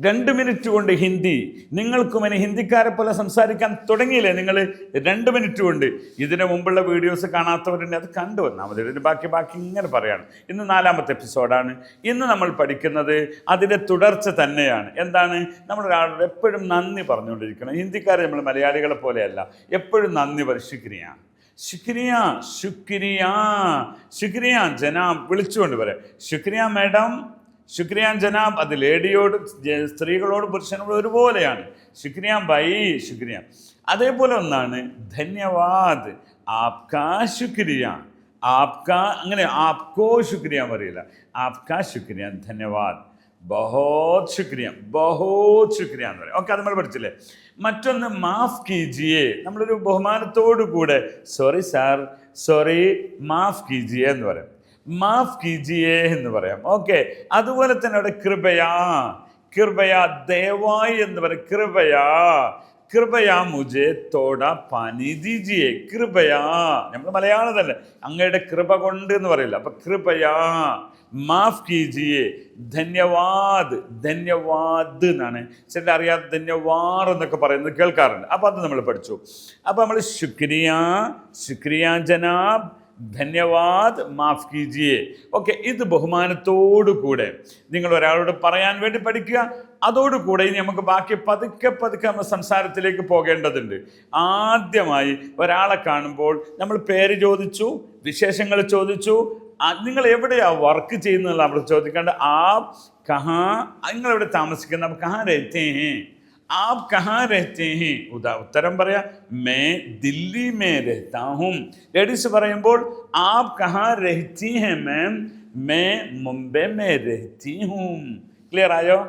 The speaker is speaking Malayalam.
2 മിനിറ്റ് കൊണ്ട് ഹിന്ദി. നിങ്ങൾക്കും ഇനി ഹിന്ദിക്കാരെ പോലെ സംസാരിക്കാൻ തുടങ്ങിയില്ലേ നിങ്ങൾ? 2 മിനിറ്റ് കൊണ്ട്. ഇതിനു മുമ്പുള്ള വീഡിയോസ് കാണാത്തവരുണ്ട്, അത് കണ്ടു വന്നാൽ മതി. ഇതിന് ബാക്കി ഇങ്ങനെ പറയാണ്. ഇന്ന് 4ാമത്തെ എപ്പിസോഡാണ്. ഇന്ന് നമ്മൾ പഠിക്കുന്നത് അതിൻ്റെ തുടർച്ച തന്നെയാണ്. എന്താണ്? നമ്മളൊരാളോട് എപ്പോഴും നന്ദി പറഞ്ഞുകൊണ്ടിരിക്കണം. ഹിന്ദിക്കാരെ നമ്മൾ മലയാളികളെ പോലെയല്ല, എപ്പോഴും നന്ദി പറയും. ശുക്രിയ, ശുക്രിയ, ശുക്രിയ, ശുക്രിയ ജനാബ് വിളിച്ചുകൊണ്ട് പറയാം. ശുക്രിയ മാഡം, ശുക്രിയ ജനാബ്. അത് ലേഡിയോട്, സ്ത്രീകളോട്, പുരുഷനോട് ഒരുപോലെയാണ്. ശുക്രിയ ബൈ, ശുക്രിയ. അതേപോലെ ഒന്നാണ് ധന്യവാദ്, ആപ്കാ ശുക്രിയ, ആപ്കാ, അങ്ങനെ ആപ്കോ ശുക്രിയ പറയില്ല, ആപ്കാ ശുക്രിയ, ധന്യവാദ്, ബഹോത് ശുക്രിയ, ബഹോത് ശുക്രിയ എന്ന് പറയും. ഓക്കെ, അത് നമ്മൾ പഠിച്ചില്ലേ? മറ്റൊന്ന് മാഫ് കീജിയെ, നമ്മളൊരു ബഹുമാനത്തോടു കൂടെ സോറി സാർ, സോറി, മാഫ് കീജിയെ എന്ന് പറയാം. മാഫ് കീജിയെ എന്ന് പറയാം. ഓക്കെ, അതുപോലെ തന്നെ അവിടെ കൃപയാ, കൃപയാ, ദയവായി എന്ന് പറയും. കൃപയാ, കൃപയാ മുജെ തോടാ പാനി ദീജിയെ, കൃപയാ. നമ്മൾ മലയാളത്തല്ലേ, അങ്ങയുടെ കൃപ കൊണ്ട് എന്ന് പറയില്ല. അപ്പൊ കൃപയാ, മാഫ് കീജിയെ, ധന്യവാദ്, ധന്യവാദ് എന്നാണ്. ചില അറിയാതെ ധന്യവാദ് എന്നൊക്കെ പറയുന്നത് കേൾക്കാറുണ്ട്. അപ്പോൾ അത് നമ്മൾ പഠിച്ചു. അപ്പോൾ നമ്മൾ ശുക്രിയ, ശുക്രിയ ജനാബ്, ധന്യവാദ്, മാഫ് കീജിയെ. ഓക്കെ, ഇത് ബഹുമാനത്തോടു കൂടെ നിങ്ങൾ ഒരാളോട് പറയാൻ വേണ്ടി പഠിക്കുക. അതോടുകൂടെ ഇനി നമുക്ക് ബാക്കി പതുക്കെ നമ്മൾ സംസാരത്തിലേക്ക് പോകേണ്ടതുണ്ട്. ആദ്യമായി ഒരാളെ കാണുമ്പോൾ നമ്മൾ പേര് ചോദിച്ചു, വിശേഷങ്ങൾ ചോദിച്ചു, നിങ്ങൾ എവിടെയാ വർക്ക് ചെയ്യുന്നതല്ല നമ്മൾ ചോദിക്കേണ്ട. ആപ് കഹാ, നിങ്ങളെവിടെ താമസിക്കുന്നത്? ആപ് കഹാ രഹത്തെ ഹേ, ആപ് കഹാ രഹത്തെ ഹേ. ഉത്തരം പറയാ, മേ ദില്ലി മേ രഹത്താ ഹൂം. ലേഡീസ് പറയുമ്പോൾ ആപ് കഹാ രഹത്തി ഹേ മാം, മേ മുംബൈ മേ രഹത്തി ഹൂം. ക്ലിയർ ആയോ?